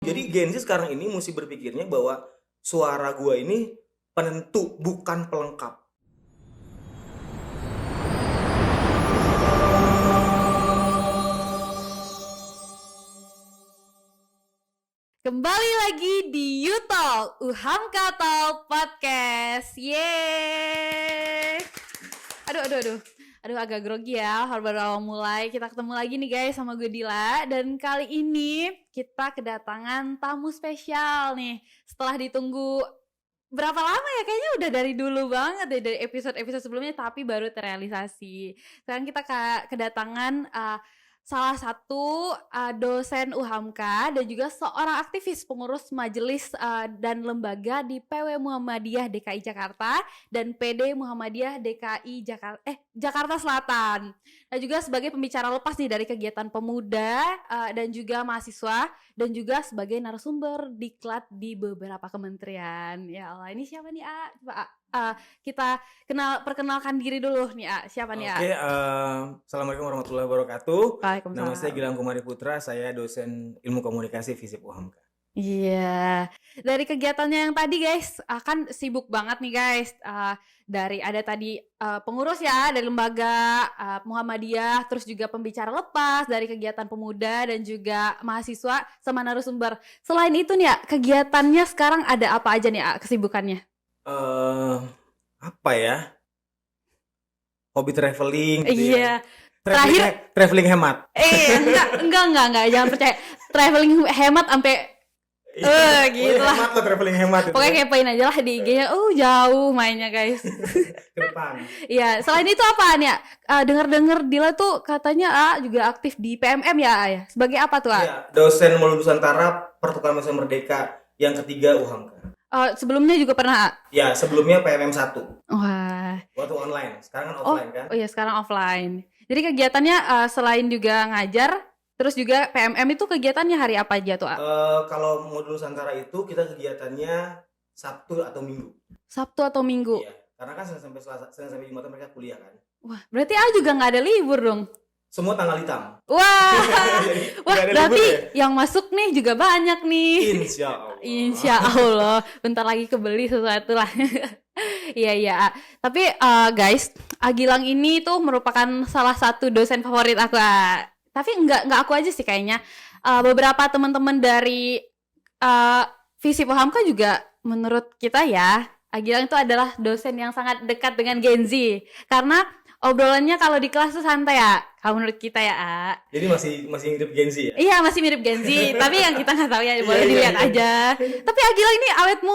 Jadi Gen Z sekarang ini mesti berpikirnya bahwa suara gua ini penentu, bukan pelengkap. Kembali lagi di Yutalk, Uhamka Talk Podcast. Yeay. Aduh agak grogi ya, baru awal mulai. Kita ketemu lagi nih guys sama gue Dila. Dan kali ini kita kedatangan tamu spesial nih. Setelah ditunggu berapa lama ya, kayaknya udah dari dulu banget deh, dari episode-episode sebelumnya, tapi baru terrealisasi. Sekarang kita kedatangan salah satu dosen UHAMKA dan juga seorang aktivis pengurus majelis dan lembaga di PW Muhammadiyah DKI Jakarta dan PD Muhammadiyah DKI Jakarta Selatan. Dan juga sebagai pembicara lepas nih dari kegiatan pemuda dan juga mahasiswa, dan juga sebagai narasumber diklat di beberapa kementerian. Ya Allah, ini siapa nih Coba kita perkenalkan diri dulu nih siapa nih Oke, Assalamualaikum warahmatullahi wabarakatuh. Waalaikumsalam. Nama saya Gilang Kumari Putra, saya dosen ilmu komunikasi FISIP UHAMKA. Iya, dari kegiatannya yang tadi guys, kan sibuk banget nih guys. Dari ada tadi pengurus ya dari lembaga Muhammadiyah, terus juga pembicara lepas dari kegiatan pemuda dan juga mahasiswa sama narasumber. Selain itu nih kegiatannya sekarang ada apa aja nih kesibukannya? Apa ya? Hobi traveling gitu Iya. ya. Traveling hemat. Enggak, jangan percaya. Traveling hemat sampai gitu lah. Hemat lah, traveling hemat itu. Pokoknya kepoin aja lah di IG-nya. Jauh mainnya guys. Ke depan. Iya, selain itu apaan ya? Dengar-dengar Dila tuh katanya juga aktif di PMM ya? Sebagai apa tuh Iya, dosen Mulu Nusantara Pertukaran Mahasiswa Merdeka yang ketiga UHAMKA. Sebelumnya juga pernah? Ya, sebelumnya PMM 1. Wah. Waktu online, sekarang kan offline kan? Oh iya, sekarang offline. Jadi kegiatannya selain juga ngajar, terus juga PMM itu kegiatannya hari apa aja tuh? Kalau Modul Nusantara itu kita kegiatannya Sabtu atau Minggu. Sabtu atau Minggu? Iya, karena kan Senin sampai Jumat mereka kuliah kan. Wah, berarti juga nggak ada libur dong? Semua tanggal hitam. Wah, Ya? berarti yang masuk nih juga banyak nih. Insya Allah. Bentar lagi kebeli sesuatu lah. Iya. Tapi guys, Gilang ini tuh merupakan salah satu dosen favorit aku. Tapi nggak aku aja sih kayaknya. Beberapa teman-teman dari FISIP UHAMKA juga menurut kita ya, Gilang itu adalah dosen yang sangat dekat dengan Gen Z. Karena obrolannya kalau di kelas tuh santai kalau menurut kita ya. Jadi masih mirip Gen Z ya? Iya, masih mirip Gen Z. Tapi yang kita nggak tahu ya, boleh dilihat aja. Tapi Gilang ini awet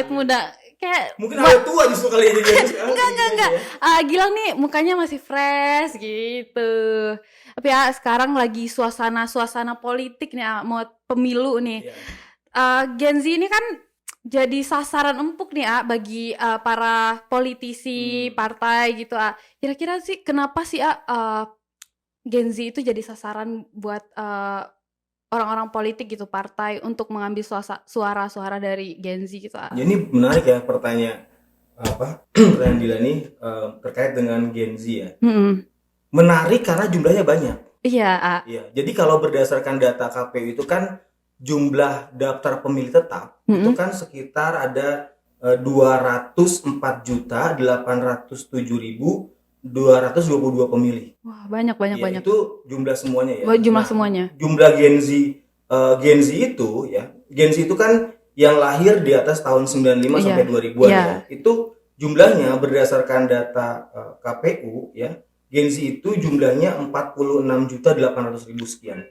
muda. Kayak mungkin awet tua justru kali ini. Enggak. Gilang nih mukanya masih fresh gitu. Tapi sekarang lagi suasana politik nih, mau pemilu nih. Gen Z ini kan jadi sasaran empuk nih bagi para politisi partai gitu. Kira-kira sih kenapa sih Gen Z itu jadi sasaran buat orang-orang politik gitu, partai, untuk mengambil suara-suara dari Gen Z gitu? Jadi menarik ya pertanyaan Dila nih terkait dengan Gen Z ya. Menarik karena jumlahnya banyak. Iya. Jadi kalau berdasarkan data KPU itu kan jumlah daftar pemilih tetap itu kan sekitar ada 204.807.222 pemilih. Wah, banyak. Itu jumlah semuanya ya. Jumlah semuanya. Jumlah Gen Z itu ya. Gen Z itu kan yang lahir di atas tahun 95 sampai 2000-an ya. Itu jumlahnya berdasarkan data KPU ya. Gen Z itu jumlahnya 46.800.000 sekian.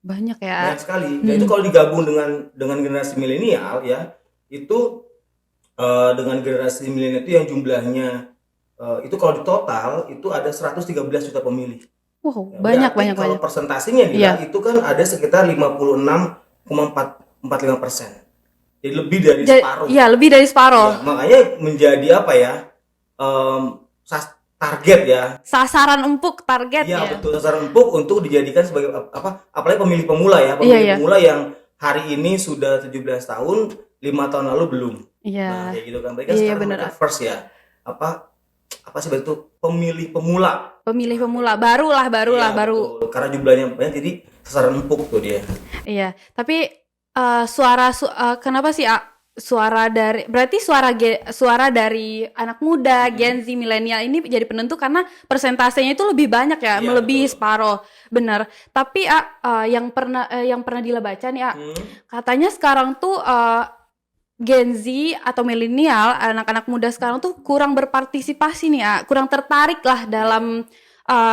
Banyak ya. Banyak sekali. Dan itu kalau digabung dengan generasi milenial ya, itu dengan generasi milenial itu yang jumlahnya itu kalau di total itu ada 113 juta pemilih. Wow, banyak. Kalau persentasinya itu kan ada sekitar 56,45%. Jadi lebih dari separuh. Iya, lebih dari separuh. Ya, makanya menjadi apa ya? Target ya. Sasaran empuk target ya. Iya, betul, sasaran empuk untuk dijadikan sebagai apalagi pemilih pemula ya, pemula yang hari ini sudah 17 tahun, 5 tahun lalu belum. Iya. Nah, kayak gitu kan. Mereka sekarang mereka first ya. Apa sih itu pemilih pemula. Baru. Betul. Karena jumlahnya banyak jadi sasaran empuk tuh dia. Iya, tapi kenapa sih suara dari berarti suara dari anak muda, Gen Z, milenial ini jadi penentu karena persentasenya itu lebih banyak ya, melebihi separuh. Benar. Tapi yang pernah Dila baca nih, katanya sekarang tuh Gen Z atau milenial, anak-anak muda sekarang tuh kurang berpartisipasi nih, kurang tertarik lah dalam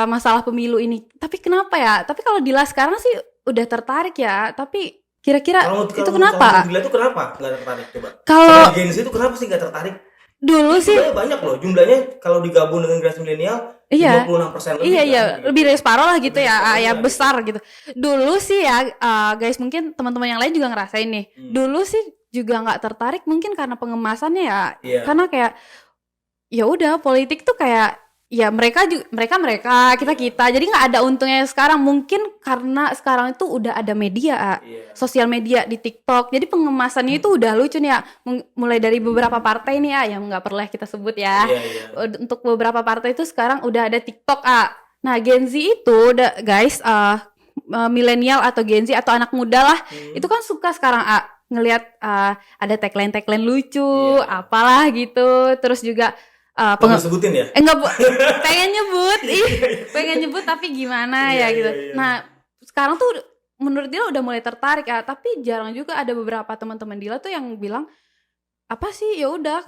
masalah pemilu ini. Tapi kenapa ya? Tapi kalau Dila sekarang sih udah tertarik ya, tapi kira-kira itu kenapa? Kalau Dila itu kenapa nggak tertarik coba? Kalau Gen Z itu kenapa sih nggak tertarik? Dulu sih banyak loh jumlahnya kalau digabung dengan generasi milenial 56% lebih. Iya, lebih dari separuh lah gitu ya, ya besar gitu. Dulu sih ya, guys, mungkin teman-teman yang lain juga ngerasain nih. Dulu sih juga nggak tertarik mungkin karena pengemasannya ya, karena kayak ya udah politik tuh kayak ya mereka kita jadi nggak ada untungnya. Sekarang mungkin karena sekarang itu udah ada media, sosial media di TikTok, jadi pengemasannya itu udah lucu nih ya, mulai dari beberapa partai nih ya, yang nggak perlu kita sebut ya. Untuk beberapa partai itu sekarang udah ada TikTok. Nah Gen Z itu guys, milenial atau Gen Z atau anak muda lah, itu kan suka sekarang ngelihat ada tagline lucu, apalah gitu, terus juga sebutin ya? Enggak, pengen nyebut tapi gimana ya gitu. Nah sekarang tuh menurut Dila udah mulai tertarik ya, tapi jarang juga ada beberapa teman-teman Dila tuh yang bilang apa sih, ya udah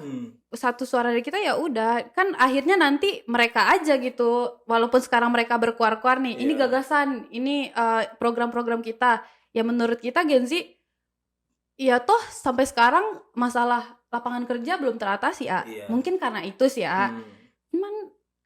satu suara dari kita ya udah, kan akhirnya nanti mereka aja gitu, walaupun sekarang mereka berkuar-kuar nih, ini gagasan, ini program-program kita, ya menurut kita Gen Z ya toh sampai sekarang masalah lapangan kerja belum teratasi mungkin karena itu sih cuman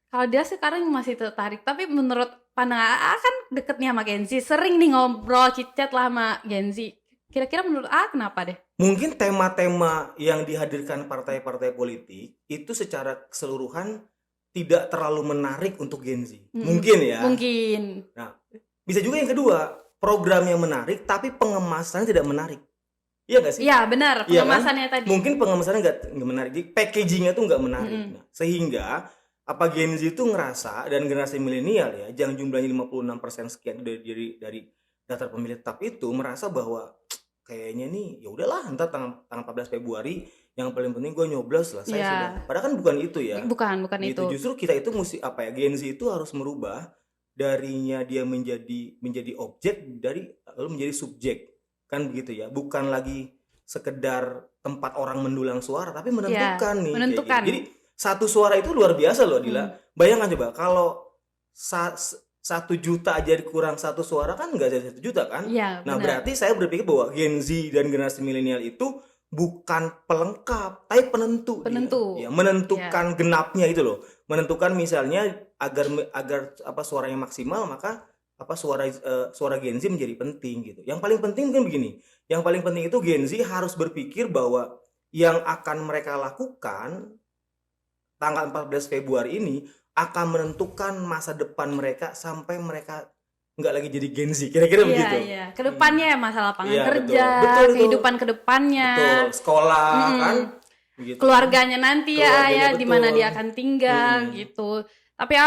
kalau dia sekarang masih tertarik. Tapi menurut pandangan kan deket nih sama Gen Z, sering nih ngobrol chit-chat lah sama Gen Z, kira-kira menurut kenapa deh? Mungkin tema-tema yang dihadirkan partai-partai politik itu secara keseluruhan tidak terlalu menarik untuk Gen Z. Mungkin ya. Nah, bisa juga yang kedua, program yang menarik tapi pengemasannya tidak menarik. Iya nggak sih? Iya benar, pengemasannya tadi. Mungkin pengemasannya nggak menarik, packagingnya tuh nggak menarik. Nah, sehingga apa Gen Z itu ngerasa, dan generasi milenial ya, yang jumlahnya 56% sekian dari daftar pemilih tetap itu merasa bahwa kayaknya nih ya udahlah, entar tanggal 14 Februari yang paling penting gue nyoblos selesai sudah. Padahal kan bukan itu ya. Bukan gitu. itu. Justru kita itu mesti Gen Z itu harus merubah darinya dia menjadi objek lalu menjadi subjek. Kan begitu ya, bukan lagi sekedar tempat orang mendulang suara tapi menentukan nih. Menentukan. Jadi satu suara itu luar biasa loh Dila. Bayangkan coba kalau 1 juta aja kurang satu suara kan nggak jadi 1 juta kan? Nah benar. Berarti saya berpikir bahwa Gen Z dan generasi milenial itu bukan pelengkap tapi penentu. Ya, menentukan genapnya itu loh. Menentukan misalnya agar suaranya maksimal, maka suara Gen Z menjadi penting gitu. Yang paling penting mungkin begini. Yang paling penting itu Gen Z harus berpikir bahwa yang akan mereka lakukan tanggal 14 Februari ini akan menentukan masa depan mereka sampai mereka nggak lagi jadi Gen Z. Kira-kira begitu. Iya, kedepannya masalah lapangan kerja, betul, kehidupan kedepannya. Betul, sekolah kan. Begitu. Keluarganya nanti ya di mana dia akan tinggal gitu. Tapi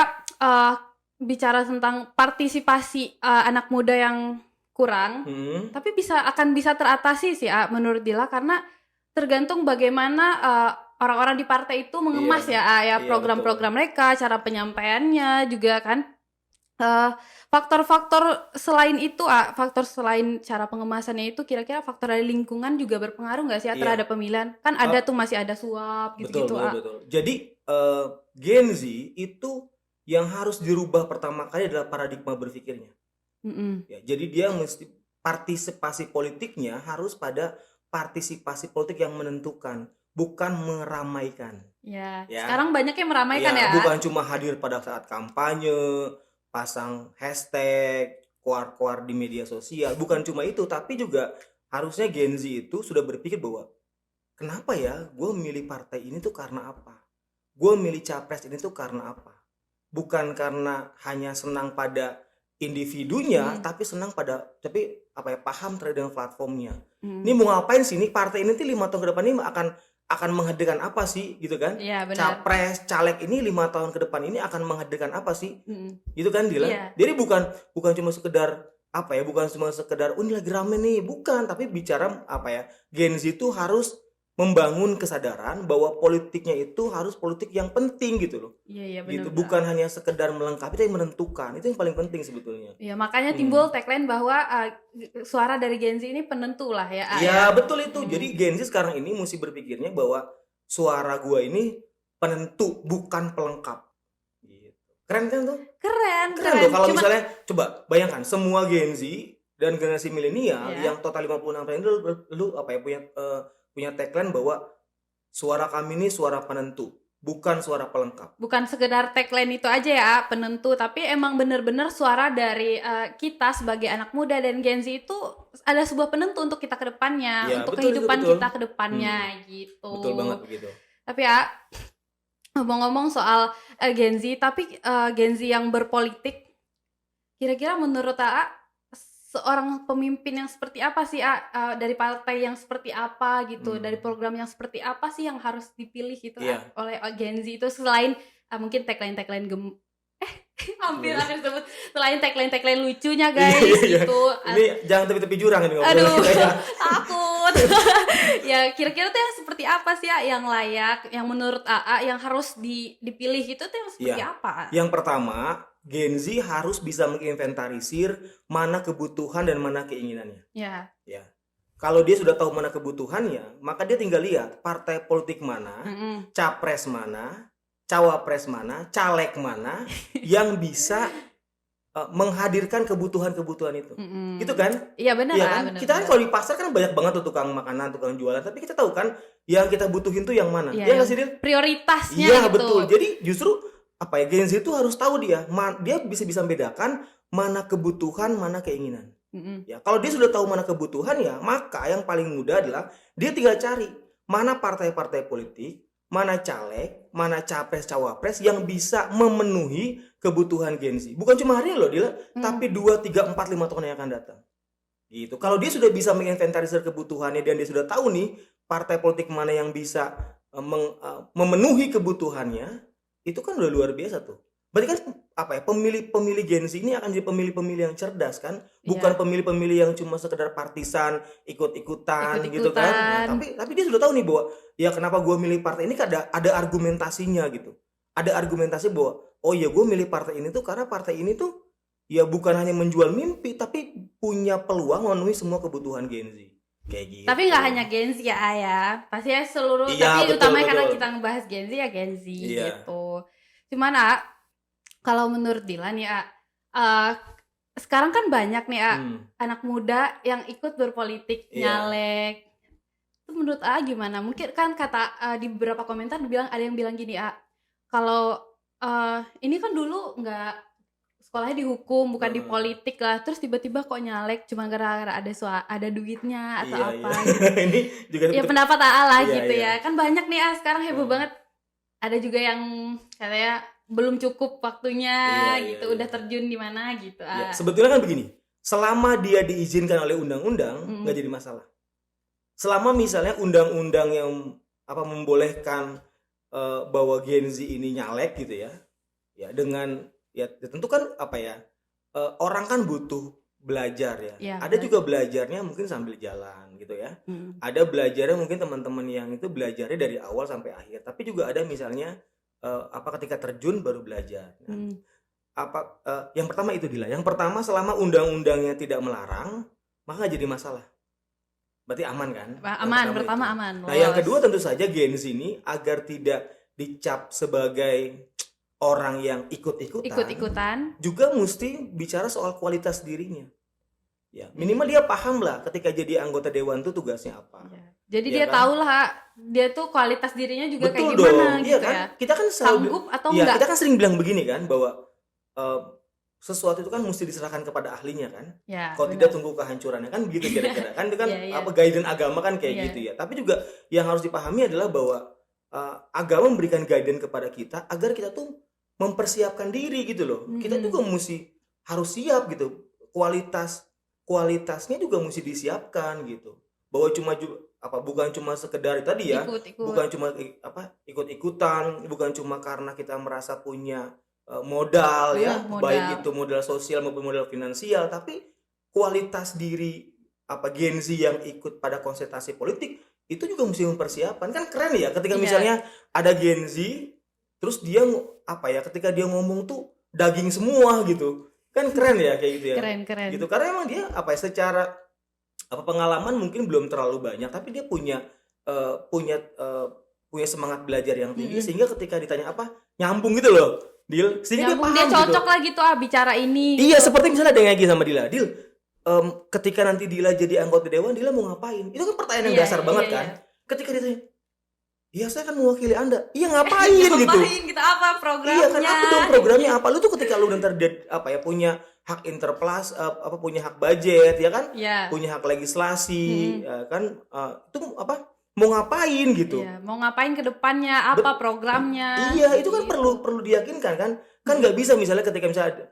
bicara tentang partisipasi anak muda yang kurang, tapi akan bisa teratasi sih menurut Dila, karena tergantung bagaimana orang-orang di partai itu mengemas program-program mereka, cara penyampaiannya juga kan. Faktor-faktor selain itu, faktor selain cara pengemasannya itu, kira-kira faktor dari lingkungan juga berpengaruh nggak sih terhadap pemilihan? Kan ada tuh masih ada suap gitu-gitu. Betul. Jadi Gen Z itu yang harus dirubah pertama kali adalah paradigma berpikirnya. Ya, jadi dia mesti partisipasi politiknya harus pada partisipasi politik yang menentukan, bukan meramaikan. Ya. Sekarang banyak yang meramaikan ya. Bukan cuma hadir pada saat kampanye, pasang hashtag, keluar di media sosial. Bukan cuma itu, tapi juga harusnya Gen Z itu sudah berpikir bahwa kenapa ya gue milih partai ini tuh karena apa? Gue milih capres ini tuh karena apa? Bukan karena hanya senang pada individunya, tapi paham terhadap platformnya. Ini mau ngapain sih? Ini partai ini tuh 5 tahun ke depan ini akan menghadirkan apa sih, gitu kan? Capres, caleg ini 5 tahun ke depan ini akan menghadirkan apa sih? Gitu kan Dila? Jadi bukan cuma sekedar apa ya, bukan cuma sekedar ini lagi rame nih, bukan, tapi bicara apa ya, Gen Z itu harus membangun kesadaran bahwa politiknya itu harus politik yang penting gitu loh. Iya benar. Gitu, bukan hanya sekedar melengkapi tapi menentukan. Itu yang paling penting sebetulnya. Iya, makanya timbul tagline bahwa suara dari Gen Z ini penentu lah ya. Iya, betul itu. Jadi Gen Z sekarang ini mesti berpikirnya bahwa suara gua ini penentu bukan pelengkap. Gitu. Keren kan tuh? Keren Loh kalau misalnya coba bayangkan semua Gen Z dan generasi milenial yang total 56% itu lu apa ya, punya tagline bahwa suara kami ini suara penentu, bukan suara pelengkap. Bukan sekedar tagline itu aja ya, penentu, tapi emang benar-benar suara dari kita sebagai anak muda dan Gen Z itu ada sebuah penentu untuk kita ke depannya, Ya, untuk betul, kehidupan betul. kita ke depannya gitu. Betul banget begitu. Tapi ya ngomong-ngomong soal Gen Z, tapi Gen Z yang berpolitik, kira-kira menurut AA seorang pemimpin yang seperti apa sih dari partai yang seperti apa gitu, dari program yang seperti apa sih yang harus dipilih gitu oleh Gen Z itu selain mungkin tagline hampir sebut, selain tagline lucunya guys gitu. Ini jangan tepi-tepi jurang ini aduh takut. Ya kira-kira tuh yang seperti apa sih yang layak, yang menurut AA yang harus dipilih itu tuh yang seperti apa? Yang pertama, Gen Z harus bisa menginventarisir mana kebutuhan dan mana keinginannya. Ya. Kalau dia sudah tahu mana kebutuhannya, maka dia tinggal lihat partai politik mana, capres mana, cawapres mana, caleg mana yang bisa menghadirkan kebutuhan-kebutuhan itu. Gitu kan? Iya benar. Ya kan? Kita kan kalau di pasar kan banyak banget tuh tukang makanan, tukang jualan, tapi kita tahu kan yang kita butuhin tuh yang mana. Iya nggak sih, Dir? Prioritasnya gitu. Iya betul. Jadi justru apa ya, Gen Z itu harus tahu dia bisa membedakan mana kebutuhan, mana keinginan. Ya, kalau dia sudah tahu mana kebutuhan ya, maka yang paling mudah adalah dia tinggal cari mana partai-partai politik, mana caleg, mana capres cawapres yang bisa memenuhi kebutuhan Gen Z. Bukan cuma hari ini loh, Dila, tapi 2, 3, 4, 5 tahun yang akan datang. Gitu. Kalau dia sudah bisa menginventarisir kebutuhannya dan dia sudah tahu nih partai politik mana yang bisa memenuhi kebutuhannya, itu kan udah luar biasa tuh. Berarti kan apa ya, pemilih Gen Z ini akan jadi pemilih-pemilih yang cerdas kan, bukan pemilih-pemilih yang cuma sekedar partisan ikut-ikutan gitu kan. Nah, tapi dia sudah tahu nih bahwa ya kenapa gue milih partai ini, ada argumentasinya gitu. Ada argumentasi bahwa oh ya gue milih partai ini tuh karena partai ini tuh ya bukan hanya menjual mimpi tapi punya peluang memenuhi semua kebutuhan Gen Z. Kayak gitu. Tapi nggak hanya Gen Z ya, pasti ya seluruh. Tapi utamanya karena kita ngebahas Gen Z ya Gen Z gitu. Cuman kalau menurut Dilan ya, sekarang kan banyak nih anak muda yang ikut berpolitik, nyalek. Itu menurut gimana? Mungkin kan kata di beberapa komentar ada yang bilang gini kalau ini kan dulu nggak sekolahnya di hukum, bukan di politik lah, terus tiba-tiba kok nyalek cuma gara-gara ada duitnya atau apa gitu. Ini juga ya pendapat lah gitu ya. Kan banyak nih sekarang heboh banget. Ada juga yang katanya belum cukup waktunya gitu, udah terjun di mana gitu. Sebetulnya kan begini, selama dia diizinkan oleh undang-undang nggak jadi masalah. Selama misalnya undang-undang yang membolehkan bahwa Gen Z ini nyalek gitu ya dengan ya tentu kan orang kan butuh belajar ya. Ada juga belajarnya mungkin sambil jalan gitu ya. Ada belajarnya mungkin teman-teman yang itu belajarnya dari awal sampai akhir. Tapi juga ada misalnya ketika terjun baru belajar. Yang pertama itu Dila. Yang pertama, selama undang-undangnya tidak melarang, maka nggak jadi masalah. Berarti aman kan? Pertama aman. Nah, yang kedua tentu saja Gen Z ini agar tidak dicap sebagai orang yang ikut-ikutan, juga mesti bicara soal kualitas dirinya. Ya, minimal dia paham lah ketika jadi anggota dewan tuh tugasnya apa. Jadi dia tahu lah dia tuh kualitas dirinya juga kayak gimana dong. gitu kan? ya. Kita kan sanggup atau enggak? Kita kan sering bilang begini kan bahwa sesuatu itu kan mesti diserahkan kepada ahlinya kan. Kalau tidak tunggu kehancurannya kan begitu kira-kira. Kan itu kan guidance agama kan kayak gitu ya. Tapi juga yang harus dipahami adalah bahwa agama memberikan guidance kepada kita agar kita tuh mempersiapkan diri gitu loh. Kita juga harus siap gitu. Kualitasnya juga mesti disiapkan gitu. Bahwa bukan cuma sekedar tadi ya, bukan cuma ikut-ikutan, bukan cuma karena kita merasa punya modal baik itu modal sosial maupun modal finansial, tapi kualitas diri Gen Z yang ikut pada konsentrasi politik itu juga mesti mempersiapkan. Kan keren ya ketika misalnya ada Gen Z terus dia ketika dia ngomong tuh daging semua gitu. Kan keren ya kayak gitu ya. Keren. Gitu karena emang dia secara pengalaman mungkin belum terlalu banyak, tapi dia punya semangat belajar yang tinggi sehingga ketika ditanya nyambung gitu loh. Dil, sehingga nyambung, dia paham dia cocok gitu. lah gitu bicara ini. Iya, seperti misalnya ada yang lagi sama Dila. Dil, ketika nanti Dila jadi anggota dewan, Dila mau ngapain? Itu kan pertanyaan yang dasar banget kan. Ketika ditanya, iya saya kan mewakili Anda. Iya ngapain gitu? Ngapain kita apa programnya? Iya kan apa dong programnya apa? Lu tuh ketika lu nanti punya hak interplas, punya hak budget ya kan? Punya hak legislasi, ya kan? Itu mau ngapain gitu? Iya, mau ngapain ke depannya? Apa programnya? Iya, itu kan perlu diyakinkan kan? Kan nggak bisa misalnya ketika misalnya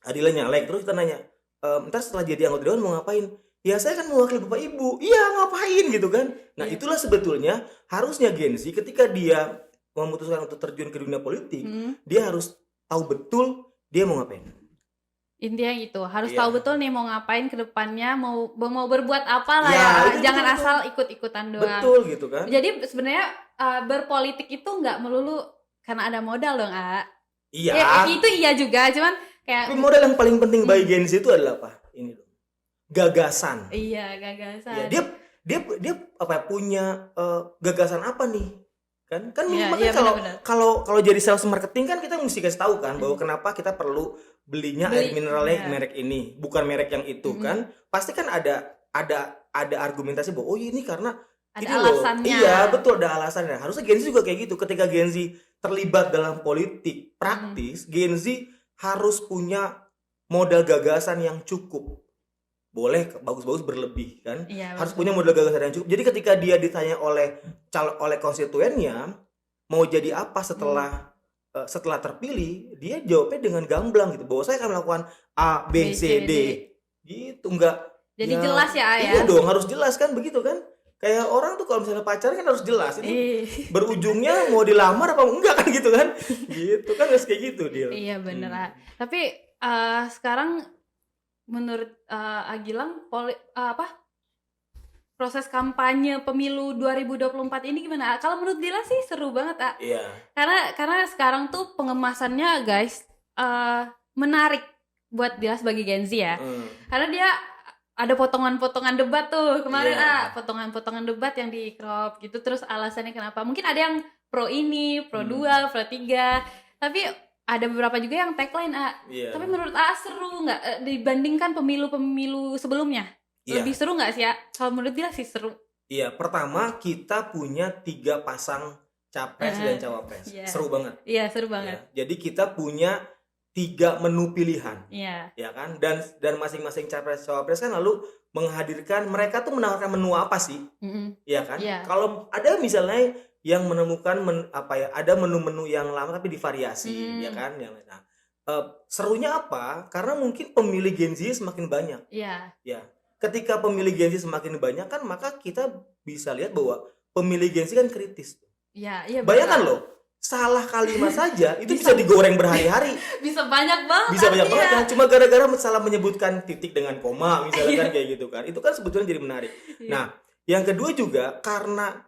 Adila nyalek terus kita nanya, ntar setelah jadi anggota dewan mau ngapain? Ya saya kan mewakili Bapak Ibu. Iya ngapain gitu kan? Nah itulah sebetulnya harusnya Gen Z ketika dia memutuskan untuk terjun ke dunia politik, dia harus tahu betul dia mau ngapain. Intinya gitu, harus tahu betul nih mau ngapain ke depannya, mau berbuat apa lah ya. Jangan asal ikut-ikutan doang. Betul gitu kan. Jadi sebenarnya berpolitik itu nggak melulu karena ada modal dong, Iya. Ya, itu iya juga, cuman kayak tapi modal yang paling penting bagi Gen Z itu adalah apa? Ini dong. Gagasan. Iya, gagasan. Ya, dia punya gagasan apa nih? Kan kalau jadi sales marketing kan kita mesti kasih tahu kan bahwa kenapa kita perlu belinya air mineralnya merek ini, bukan merek yang itu kan. Pasti kan ada argumentasi bahwa ini karena ada alasannya. Iya, betul ada alasannya. Harusnya Gen Z juga kayak gitu. Ketika Gen Z terlibat dalam politik praktis, Gen Z harus punya modal gagasan yang cukup. Boleh bagus-bagus berlebih kan, harus punya modal gagasan yang cukup. Jadi ketika dia ditanya oleh konstituennya mau jadi apa setelah terpilih, dia jawabnya dengan gamblang gitu bahwa saya akan melakukan A B C D gitu. Enggak jadi jelas ya. Iya dong, harus jelas kan begitu kan. Kayak orang tuh kalau misalnya pacaran kan harus jelas ini berujungnya mau dilamar apa enggak kan gitu kan. Gitu kan harus kayak gitu dia. Iya bener. Tapi sekarang menurut Agilang proses kampanye pemilu 2024 ini gimana? Kalau menurut Dila sih seru banget, Iya. Karena sekarang tuh pengemasannya guys menarik buat Dila sebagai Gen Z ya. Karena dia ada potongan-potongan debat tuh kemarin potongan-potongan debat yang di crop gitu, terus alasannya kenapa? Mungkin ada yang pro ini, pro 2, pro 3. Tapi ada beberapa juga yang tagline tapi menurut seru nggak dibandingkan pemilu-pemilu sebelumnya? Lebih seru nggak sih Kalau menurut dia sih seru. Iya, pertama kita punya 3 pasang capres dan cawapres. Seru banget. Iya, seru banget. Jadi kita punya 3 menu pilihan. Iya. Ya kan? Dan masing-masing capres cawapres kan lalu menghadirkan, mereka tuh menawarkan menu apa sih? Iya kan? Kalau ada misalnya yang menemukan ada menu-menu yang lama tapi divariasi, ya kan, yang lain. Serunya apa? Karena mungkin pemilih Gen Z semakin banyak. Iya. Ya. Ketika pemilih Gen Z semakin banyak kan, maka kita bisa lihat bahwa pemilih Gen Z kan kritis. Iya. Bayangkan loh, salah kalimat saja itu bisa digoreng berhari-hari. Bisa banyak banget. Bisa banyak banget kan? Cuma gara-gara salah menyebutkan titik dengan koma misalnya kan kayak gitu kan. Itu kan sebetulnya jadi menarik. Nah, yang kedua juga karena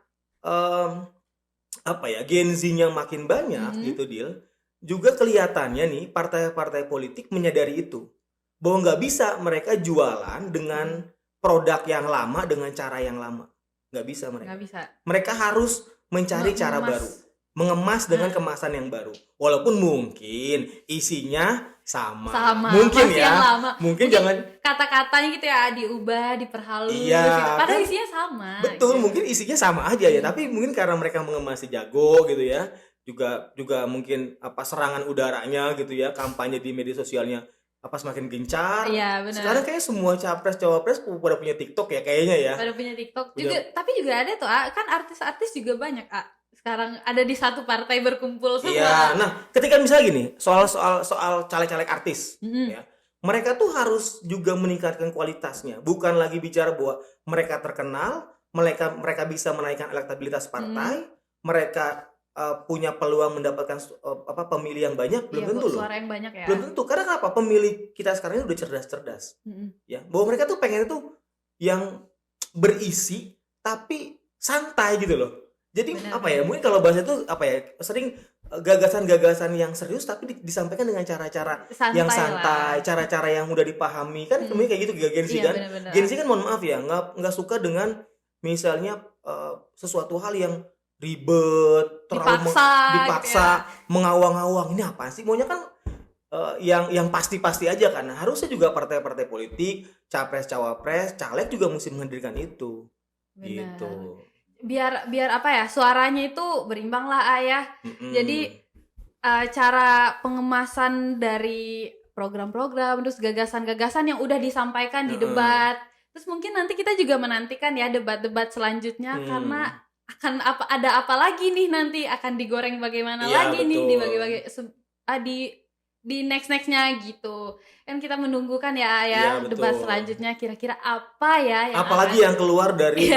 Gen Z-nya makin banyak gitu Dil, juga kelihatannya nih partai-partai politik menyadari itu bahwa nggak bisa mereka jualan dengan produk yang lama dengan cara yang lama, nggak bisa mereka. Nggak bisa. Mereka harus mencari cara baru, mengemas dengan kemasan yang baru, walaupun mungkin isinya sama. Mungkin masih ya, yang lama. mungkin jangan kata-katanya gitu ya diubah, diperhalus. Iya, padahal kan? isinya sama. Betul, gitu. Mungkin isinya sama aja ya, tapi mungkin karena mereka mengemasnya jago gitu ya, juga mungkin serangan udaranya gitu ya, kampanye di media sosialnya semakin gencar. Iya, benar. Sekarang kayak semua capres cawapres pada punya TikTok ya kayaknya ya. Pada punya TikTok juga, tapi juga ada tuh kan artis-artis juga banyak sekarang ada di satu partai berkumpul semua. Iya, nah ketika misalnya gini soal caleg-caleg artis, ya, mereka tuh harus juga meningkatkan kualitasnya, bukan lagi bicara bahwa mereka terkenal, mereka bisa menaikkan elektabilitas partai, mereka punya peluang mendapatkan pemilih yang banyak? Belum tentu loh. Suara yang banyak ya. Belum tentu. Karena kenapa? Pemilih kita sekarang ini udah cerdas-cerdas. Ya, bahwa mereka tuh pengen itu yang berisi tapi santai gitu loh. Jadi mungkin kalau bahasa itu sering gagasan-gagasan yang serius tapi disampaikan dengan cara-cara yang santai, cara-cara yang mudah dipahami kan. Kemudian kayak gitu Gen Z kan. Bener-bener. Gen Z kan mohon maaf ya, nggak suka dengan misalnya sesuatu hal yang ribet, terlalu dipaksa, mengawang-awang. Ini apa sih? Maunya kan yang pasti-pasti aja kan. Harusnya juga partai-partai politik, capres, cawapres, caleg juga mesti menghadirkan itu. Bener. Gitu. Biar suaranya itu berimbang lah Ayah. Jadi cara pengemasan dari program-program terus gagasan-gagasan yang udah disampaikan di debat. Terus mungkin nanti kita juga menantikan ya debat-debat selanjutnya karena akan ada apa lagi nih nanti, akan digoreng bagaimana lagi betul. Nih dibagi-bagi di next-nextnya gitu. Kan kita menunggu kan ya debat selanjutnya kira-kira apa ya yang apalagi yang keluar dari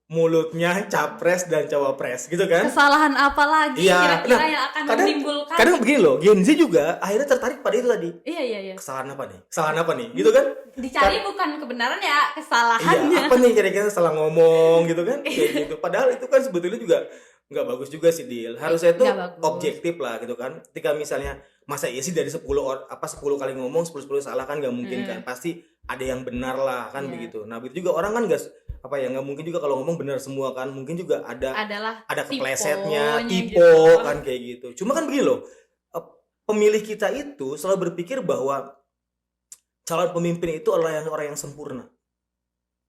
mulutnya capres dan cawapres gitu kan. Kesalahan apa lagi kira-kira yang akan menimbulkan. Kadang begini loh, Gen Z juga akhirnya tertarik pada itu tadi. Iya. Kesalahan apa nih? Gitu kan? Dicari bukan kebenaran ya, kesalahannya. Iya, apa nih kira-kira salah ngomong gitu kan? Kayak gitu. Padahal itu kan sebetulnya juga nggak bagus juga sih, Dil. Harusnya itu objektif lah gitu kan. Ketika misalnya masa iya sih dari 10 kali ngomong 10 salah kan nggak mungkin kan. Pasti ada yang benar lah kan begitu. Nah, begitu juga orang kan nggak mungkin juga kalau ngomong benar semua kan. Mungkin juga ada keplesetnya, tipe gitu. Kan kayak gitu. Cuma kan begini loh. Pemilih kita itu selalu berpikir bahwa calon pemimpin itu adalah orang yang sempurna.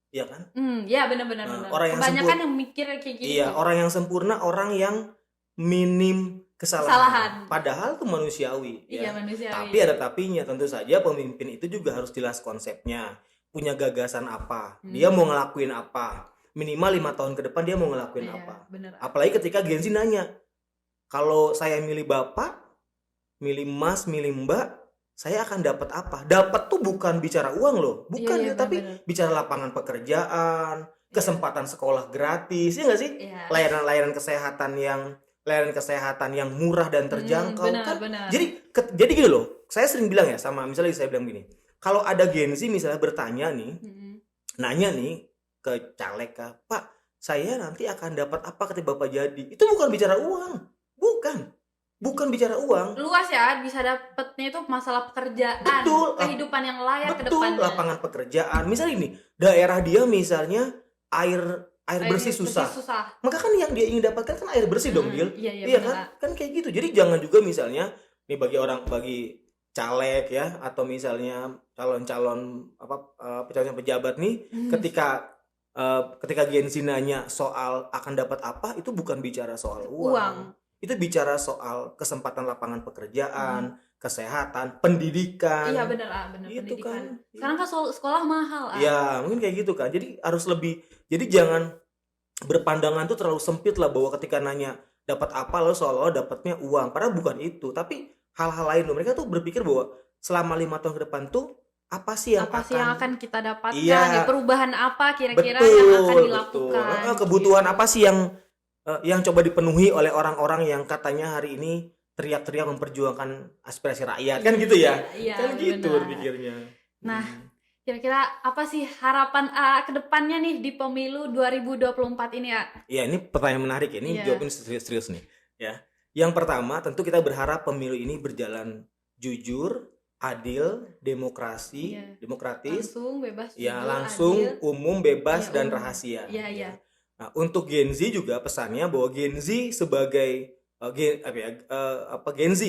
Iya kan? Iya benar-benar. Kebanyakan yang mikir kayak gitu. Iya, orang yang sempurna, orang yang minim kesalahan. Padahal itu manusiawi. Iya, manusiawi. Tapi ada tapinya, tentu saja pemimpin itu juga harus jelas konsepnya. Punya gagasan apa, dia mau ngelakuin apa. Minimal 5 tahun ke depan dia mau ngelakuin apa. Bener. Apalagi ketika Gen Z nanya, kalau saya milih bapak, milih mas, milih mbak, saya akan dapat apa? Dapat tuh bukan bicara uang loh, bukan tapi bicara lapangan pekerjaan, kesempatan sekolah gratis, ya nggak sih? Layanan kesehatan yang murah dan terjangkau kan. Jadi gini loh, saya sering bilang ya sama misalnya saya bilang gini, kalau ada Gen Z misalnya bertanya nih, nanya nih ke caleg, Pak, saya nanti akan dapat apa ketika Bapak jadi? Itu bukan bicara uang, bukan bicara uang. Luas ya, bisa dapetnya itu masalah pekerjaan, kehidupan yang layak ke depannya. Lapangan pekerjaan. Misalnya ini, daerah dia misalnya air bersih susah. Maka kan yang dia ingin dapatkan kan air bersih dong, Gil. Iya kan? Kan kayak gitu. Jadi jangan juga misalnya nih bagi caleg ya atau misalnya calon-calon pejabat nih ketika Gen Z nanya soal akan dapat apa, itu bukan bicara soal uang. Itu bicara soal kesempatan lapangan pekerjaan, kesehatan, pendidikan. Iya benar gitu pendidikan. Kan. Sekarang kan sekolah mahal. Iya, mungkin kayak gitu kan. Jadi harus lebih. Jadi jangan berpandangan tuh terlalu sempit lah bahwa ketika nanya dapat apa lo soal dapatnya uang. Padahal bukan itu, tapi hal-hal lain loh. Mereka tuh berpikir bahwa selama 5 tahun ke depan tuh apa sih yang akan kita dapatkan? Perubahan apa kira-kira yang akan dilakukan? Kebutuhan apa sih yang coba dipenuhi oleh orang-orang yang katanya hari ini teriak-teriak memperjuangkan aspirasi rakyat kan gitu ya? Kan gitu berpikirnya. Nah, kira-kira apa sih harapan ke depannya nih di pemilu 2024 ini ya? Iya, ini pertanyaan menarik ya. Ini jawabin serius nih ya. Yang pertama, tentu kita berharap pemilu ini berjalan jujur, adil, demokratis, langsung, bebas, langsung, adil, umum, bebas dan rahasia. Iya. Nah, untuk Gen Z juga pesannya bahwa Gen Z sebagai Gen Z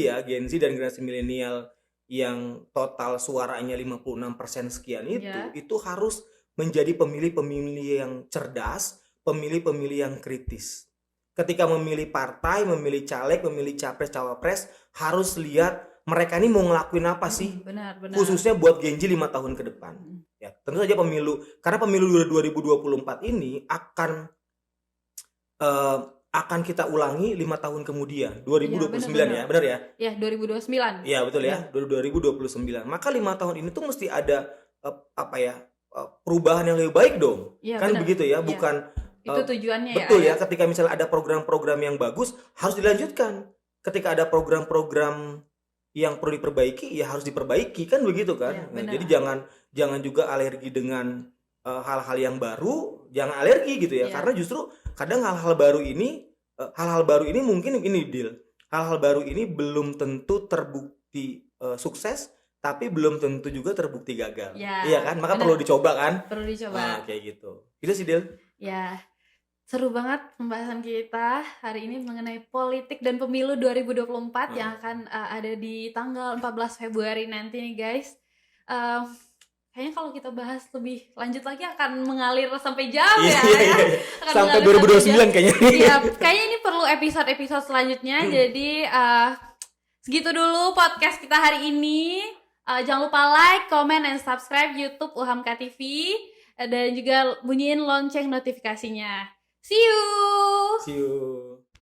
dan generasi milenial yang total suaranya 56% sekian itu harus menjadi pemilih-pemilih yang cerdas, pemilih-pemilih yang kritis. Ketika memilih partai, memilih caleg, memilih capres, cawapres, harus lihat mereka ini mau ngelakuin apa sih? Benar. Khususnya buat Gen Z 5 tahun ke depan. Ya, tentu saja karena pemilu 2024 ini akan kita ulangi 5 tahun kemudian 2029 ya, benar ya? Ya 2029. Iya betul ya 2029. Maka 5 tahun ini tuh mesti ada perubahan yang lebih baik dong, kan benar. Begitu ya, bukan Itu tujuannya betul ya. Ya, ketika misalnya ada program-program yang bagus harus dilanjutkan. Ketika ada program-program yang perlu diperbaiki ya harus diperbaiki, kan begitu kan. Ya, Nah, jadi jangan juga alergi dengan hal-hal yang baru, jangan alergi gitu ya. Karena justru kadang hal-hal baru ini mungkin ini deal. Hal-hal baru ini belum tentu terbukti sukses, tapi belum tentu juga terbukti gagal. Iya kan? Maka perlu dicoba kan? Perlu dicoba. Nah, kayak gitu. Itu sih, Del. Ya. Seru banget pembahasan kita hari ini mengenai politik dan pemilu 2024 yang akan ada di tanggal 14 Februari nanti nih guys. Kayaknya kalau kita bahas lebih lanjut lagi akan mengalir sampai jam ya. Sampai 2029 kayaknya. Iya, kayaknya ini perlu episode selanjutnya. Jadi segitu dulu podcast kita hari ini. Jangan lupa like, comment, and subscribe YouTube UHAMKA TV dan juga bunyiin lonceng notifikasinya. See you.